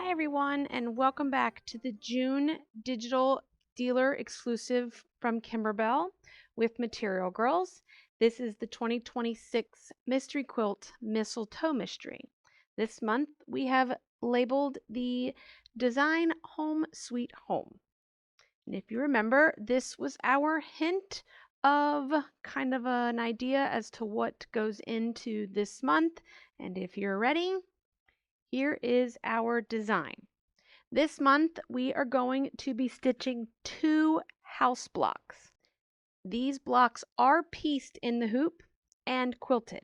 Hi everyone, and welcome back to the June digital dealer exclusive from Kimberbell with Material Girls. This is the 2026 Mystery Quilt Mistletoe Mystery. This month we have labeled the design Home Sweet Home. And if you remember, this was our hint of kind of an idea as to what goes into this month. And if you're ready, here is our design. This month we are going to be stitching 2 house blocks. These blocks are pieced in the hoop and quilted.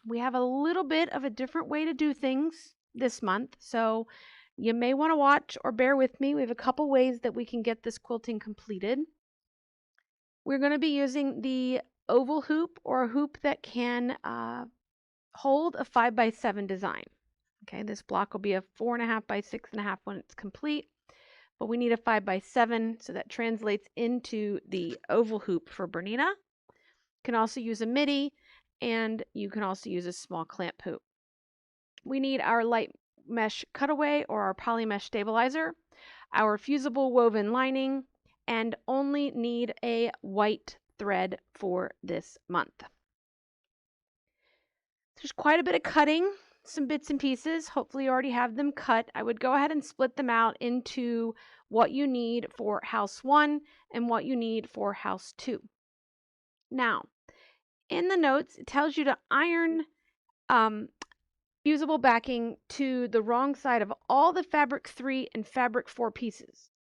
We have a little bit of a different way to do things this month, so you may want to watch or bear with me. We have a couple ways that we can get this quilting completed. We're going to be using the oval hoop, or a hoop that can hold a 5x7 design. Okay, this block will be a 4.5 by 6.5 when it's complete, but we need a 5x7, so that translates into the oval hoop for Bernina. You can also use a midi, and you can also use a small clamp hoop. We need our light mesh cutaway or our poly mesh stabilizer, our fusible woven lining, and only need a white thread for this month. There's quite a bit of cutting, some bits and pieces. Hopefully you already have them cut. I would go ahead and split them out into what you need for house 1 and what you need for house 2. Now, in the notes, it tells you to iron fusible backing to the wrong side of all the fabric 3 and fabric 4 pieces.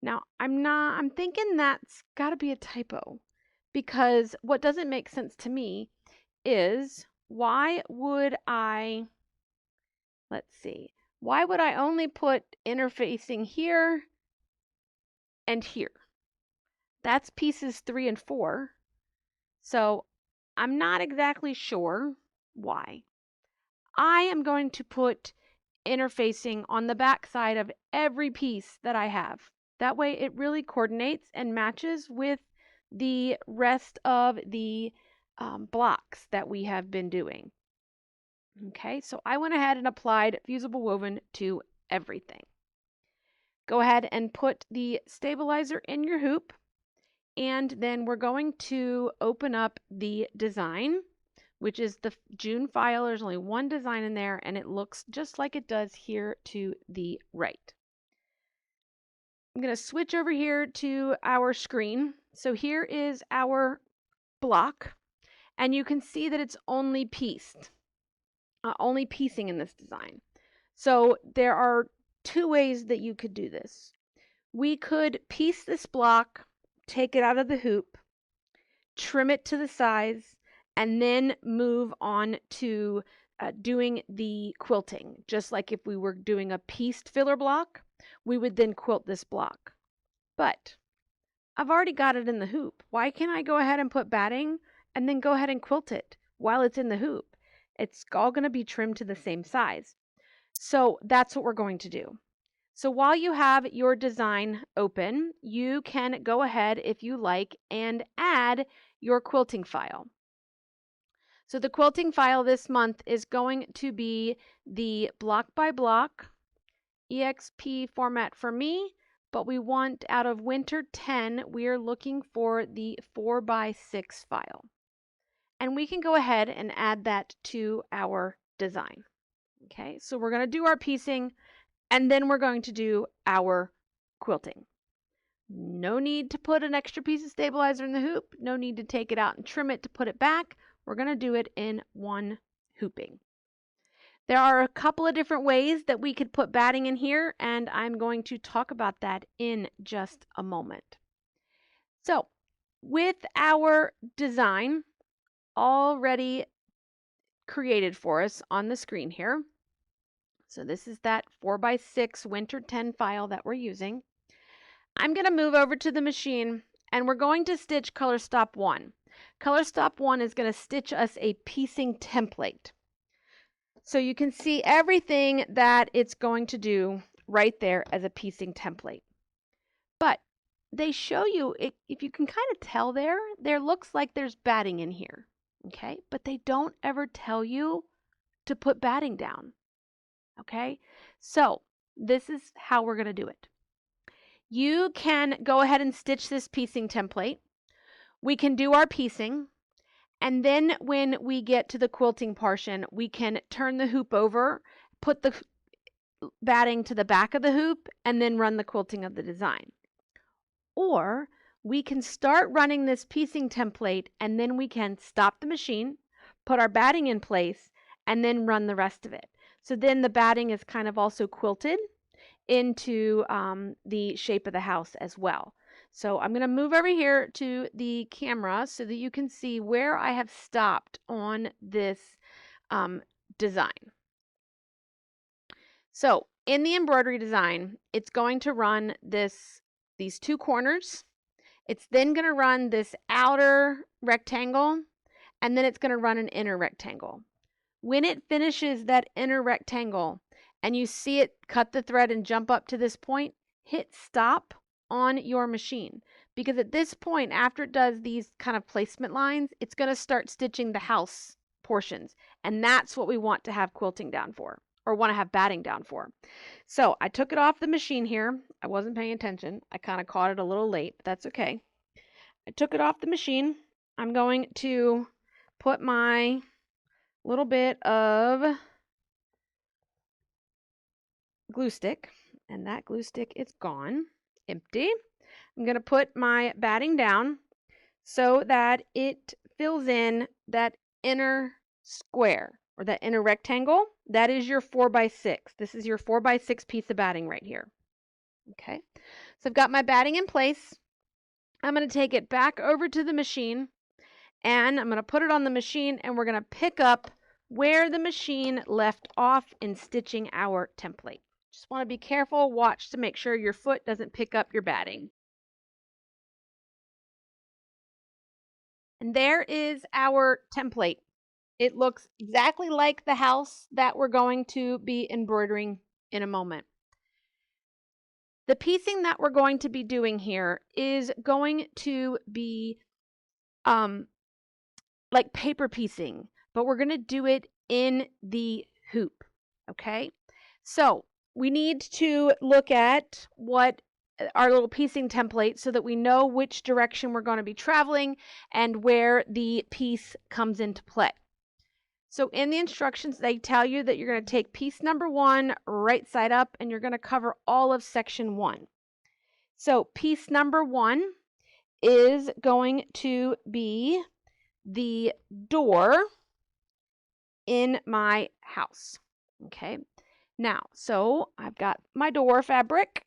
Now, I'm thinking that's got to be a typo, because what doesn't make sense to me is, why would I only put interfacing here and here? That's pieces 3 and 4. So I'm not exactly sure why. I am going to put interfacing on the back side of every piece that I have. That way it really coordinates and matches with the rest of the blocks that we have been doing. Okay, so I went ahead and applied fusible woven to everything. Go ahead and put the stabilizer in your hoop, and then we're going to open up the design, which is the June file. There's only one design in there, and it looks just like it does here to the right. I'm going to switch over here to our screen. So here is our block, and you can see that it's only pieced. Only piecing in this design. So there are 2 ways that you could do this. We could piece this block, take it out of the hoop, trim it to the size, and then move on to doing the quilting. Just like if we were doing a pieced filler block, we would then quilt this block. But I've already got it in the hoop. Why can't I go ahead and put batting and then go ahead and quilt it while it's in the hoop? It's all going to be trimmed to the same size. So that's what we're going to do. So while you have your design open, you can go ahead, if you like, and add your quilting file. So the quilting file this month is going to be the block by block EXP format for me, but we want, out of Winter 10, we are looking for the 4x6 file. And we can go ahead and add that to our design. Okay, so we're going to do our piecing, and then we're going to do our quilting. No need to put an extra piece of stabilizer in the hoop. No need to take it out and trim it to put it back. We're going to do it in one hooping. There are a couple of different ways that we could put batting in here, and I'm going to talk about that in just a moment. So with our design already created for us on the screen here, so this is that 4x6 Winter 10 file that we're using. I'm going to move over to the machine, and we're going to stitch color stop 1. Color stop 1 is going to stitch us a piecing template. So you can see everything that it's going to do right there as a piecing template. But they show you, if you can kind of tell there looks like there's batting in here. Okay, but they don't ever tell you to put batting down. Okay, so this is how we're going to do it. You can go ahead and stitch this piecing template. We can do our piecing, and then when we get to the quilting portion, we can turn the hoop over, put the batting to the back of the hoop, and then run the quilting of the design. Or we can start running this piecing template, and then we can stop the machine, put our batting in place, and then run the rest of it. So then the batting is kind of also quilted into the shape of the house as well. So I'm going to move over here to the camera so that you can see where I have stopped on this design. So in the embroidery design, it's going to run these two corners. It's then going to run this outer rectangle, and then it's going to run an inner rectangle. When it finishes that inner rectangle and you see it cut the thread and jump up to this point, hit stop on your machine, because at this point, after it does these kind of placement lines, it's going to start stitching the house portions, and that's what we want to have quilting down for, or want to have batting down for. So I took it off the machine here. I wasn't paying attention. I kind of caught it a little late, but that's okay. I took it off the machine. I'm going to put my little bit of glue stick, and that glue stick is gone, empty. I'm going to put my batting down so that it fills in that inner square, or that inner rectangle. That is your 4x6. This is your 4x6 piece of batting right here. Okay, so I've got my batting in place. I'm going to take it back over to the machine, and I'm going to put it on the machine, and we're going to pick up where the machine left off in stitching our template. Just want to be careful, watch to make sure your foot doesn't pick up your batting. And there is our template. It looks exactly like the house that we're going to be embroidering in a moment. The piecing that we're going to be doing here is going to be like paper piecing, but we're going to do it in the hoop. Okay, so we need to look at what our little piecing template so that we know which direction we're going to be traveling and where the piece comes into play. So in the instructions, they tell you that you're going to take piece number 1 right side up, and you're going to cover all of section 1. So piece number 1 is going to be the door in my house. Okay, now, so I've got my door fabric,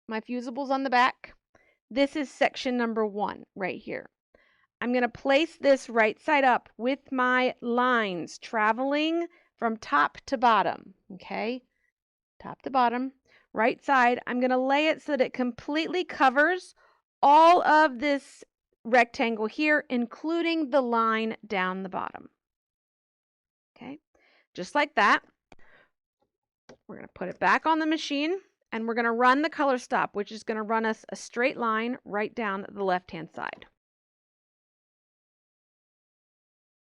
my fusibles on the back. This is section number 1 right here. I'm going to place this right side up with my lines traveling from top to bottom. Okay, top to bottom, right side. I'm going to lay it so that it completely covers all of this rectangle here, including the line down the bottom. Okay, just like that. We're going to put it back on the machine, and we're going to run the color stop, which is going to run us a straight line right down the left-hand side.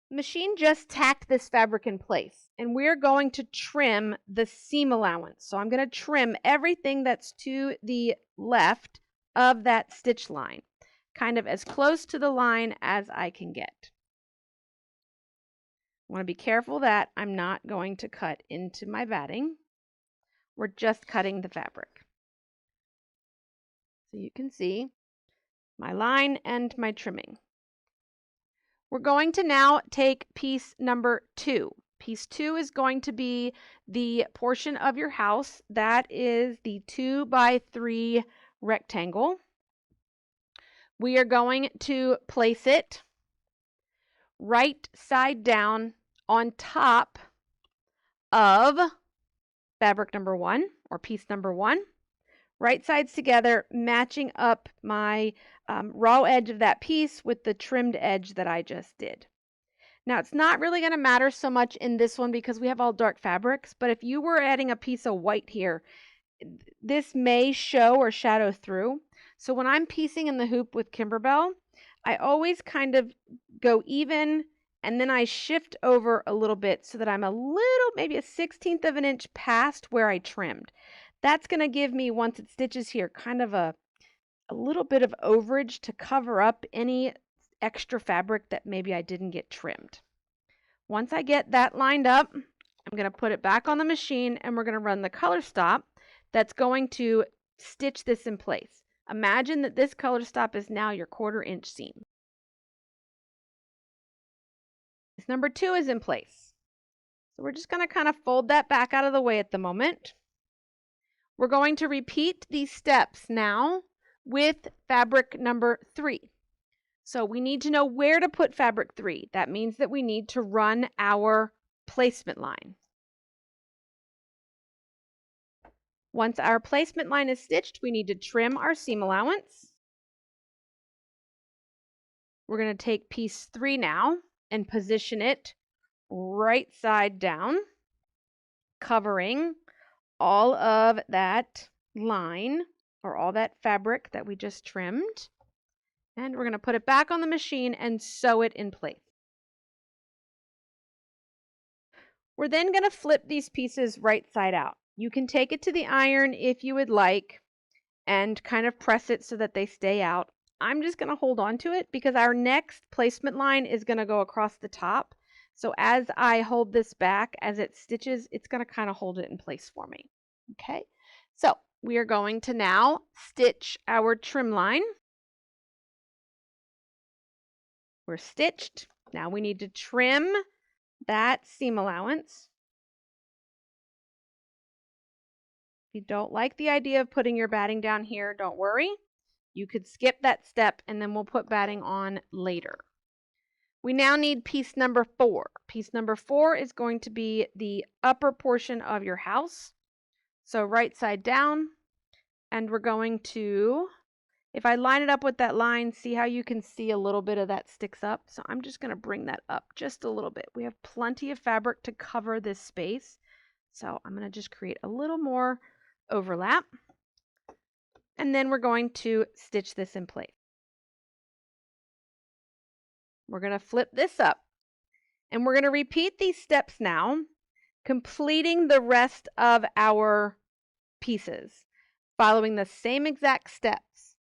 The machine just tacked this fabric in place, and we're going to trim the seam allowance. So I'm going to trim everything that's to the left of that stitch line, kind of as close to the line as I can get. I want to be careful that I'm not going to cut into my batting. We're just cutting the fabric. So you can see my line and my trimming. We're going to now take piece number 2. Piece 2 is going to be the portion of your house that is the 2x3 rectangle. We are going to place it right side down on top of fabric number 1, or piece number 1. Right sides together, matching up my raw edge of that piece with the trimmed edge that I just did. Now, it's not really going to matter so much in this one because we have all dark fabrics, but if you were adding a piece of white here, this may show or shadow through. So when I'm piecing in the hoop with Kimberbell, I always kind of go even, and then I shift over a little bit so that I'm a little, maybe a 1/16 of an inch past where I trimmed. That's going to give me, once it stitches here, kind of a little bit of overage to cover up any extra fabric that maybe I didn't get trimmed. Once I get that lined up, I'm going to put it back on the machine and we're going to run the color stop that's going to stitch this in place. Imagine that this color stop is now your 1/4 inch seam. This number 2 is in place. So we're just going to kind of fold that back out of the way at the moment. We're going to repeat these steps now with fabric number 3. So we need to know where to put fabric 3. That means that we need to run our placement line. Once our placement line is stitched, we need to trim our seam allowance. We're going to take piece 3 now and position it right side down, covering all of that line or all that fabric that we just trimmed. And we're going to put it back on the machine and sew it in place. We're then going to flip these pieces right side out. You can take it to the iron if you would like and kind of press it so that they stay out. I'm just going to hold on to it because our next placement line is going to go across the top. So as I hold this back, as it stitches, it's going to kind of hold it in place for me. Okay, so we are going to now stitch our trim line. We're stitched. Now we need to trim that seam allowance. If you don't like the idea of putting your batting down here, don't worry. You could skip that step and then we'll put batting on later. We now need piece number 4. Piece number 4 is going to be the upper portion of your house. So right side down, and we're going to, if I line it up with that line, see how you can see a little bit of that sticks up? So I'm just going to bring that up just a little bit. We have plenty of fabric to cover this space. So I'm going to just create a little more overlap. And then we're going to stitch this in place. We're going to flip this up. And we're going to repeat these steps now, completing the rest of our pieces, following the same exact steps.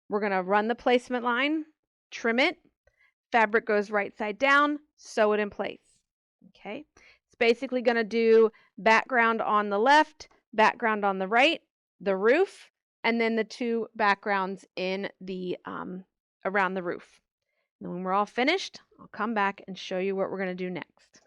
We're going to run the placement line, trim it, fabric goes right side down, sew it in place. Okay, it's basically going to do background on the left, background on the right, the roof, and then the 2 backgrounds in the around the roof. And when we're all finished, I'll come back and show you what we're going to do next.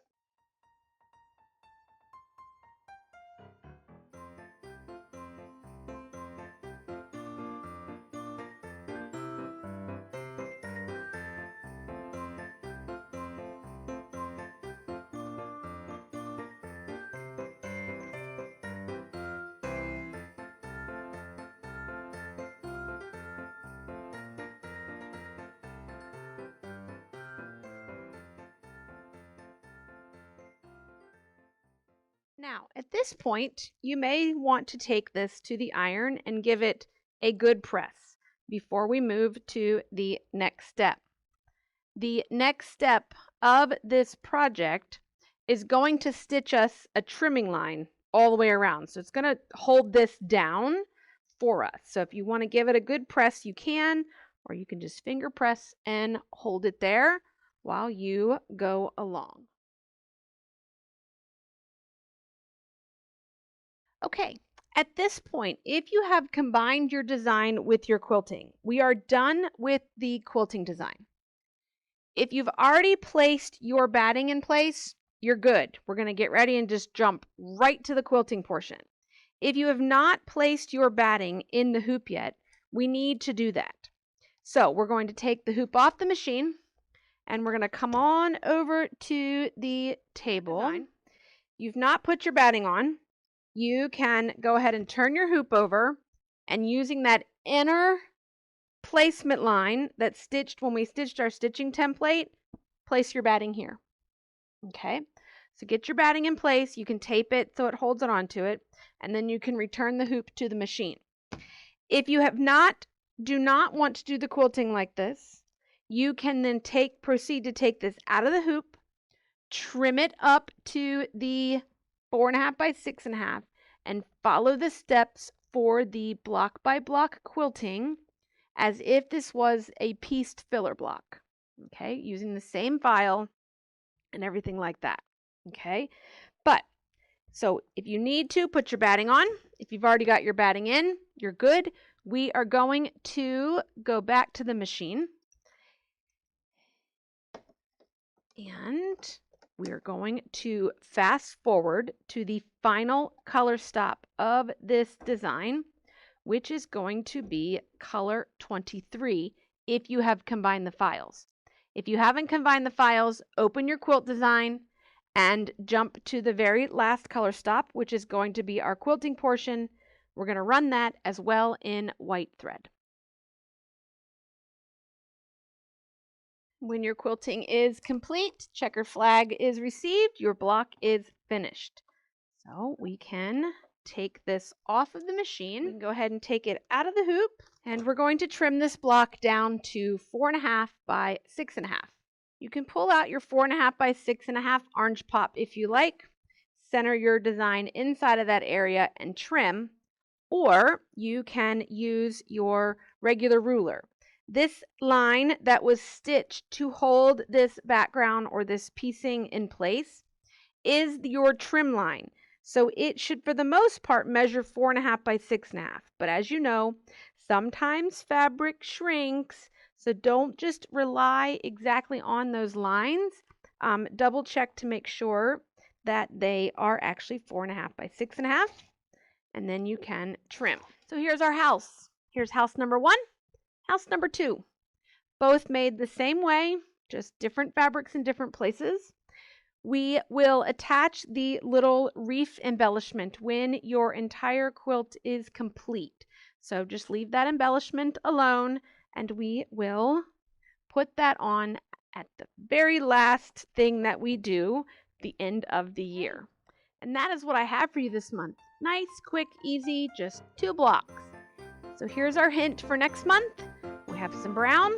Now, at this point, you may want to take this to the iron and give it a good press before we move to the next step. The next step of this project is going to stitch us a trimming line all the way around. So it's going to hold this down for us. So if you want to give it a good press, you can, or you can just finger press and hold it there while you go along. Okay, at this point, if you have combined your design with your quilting, we are done with the quilting design. If you've already placed your batting in place, you're good. We're going to get ready and just jump right to the quilting portion. If you have not placed your batting in the hoop yet, we need to do that. So we're going to take the hoop off the machine and we're going to come on over to the table. You've not put your batting on. You can go ahead and turn your hoop over, and using that inner placement line that's stitched when we stitched our stitching template, place your batting here. Okay, so get your batting in place. You can tape it so it holds it onto it, and then you can return the hoop to the machine. If you do not want to do the quilting like this, you can then proceed to take this out of the hoop, trim it up to the 4.5 by 6.5, and follow the steps for the block by block quilting as if this was a pieced filler block, okay, using the same file and everything like that, okay? But, so if you need to, put your batting on. If you've already got your batting in, you're good. We are going to go back to the machine, and we are going to fast forward to the final color stop of this design, which is going to be color 23 if you have combined the files. If you haven't combined the files, open your quilt design and jump to the very last color stop, which is going to be our quilting portion. We're going to run that as well in white thread. When your quilting is complete, checker flag is received, your block is finished. So we can take this off of the machine. We can go ahead and take it out of the hoop, and we're going to trim this block down to 4.5 by 6.5. You can pull out your 4.5 by 6.5 orange pop if you like, center your design inside of that area and trim, or you can use your regular ruler. This line that was stitched to hold this background or this piecing in place is your trim line. So it should, for the most part, measure 4.5 by 6.5. But as you know, sometimes fabric shrinks, so don't just rely exactly on those lines. Double check to make sure that they are actually 4.5 by 6.5, and then you can trim. So here's our house. Here's house number 1, house number 2. Both made the same way, just different fabrics in different places. We will attach the little reef embellishment when your entire quilt is complete. So just leave that embellishment alone, and we will put that on at the very last thing that we do, the end of the year. And that is what I have for you this month. Nice, quick, easy, just 2 blocks. So here's our hint for next month. We have some brown,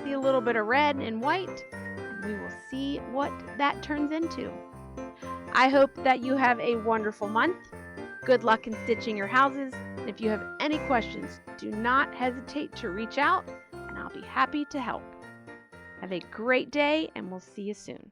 see a little bit of red and white, and we will see what that turns into. I hope that you have a wonderful month. Good luck in stitching your houses. If you have any questions, do not hesitate to reach out, and I'll be happy to help. Have a great day, and we'll see you soon.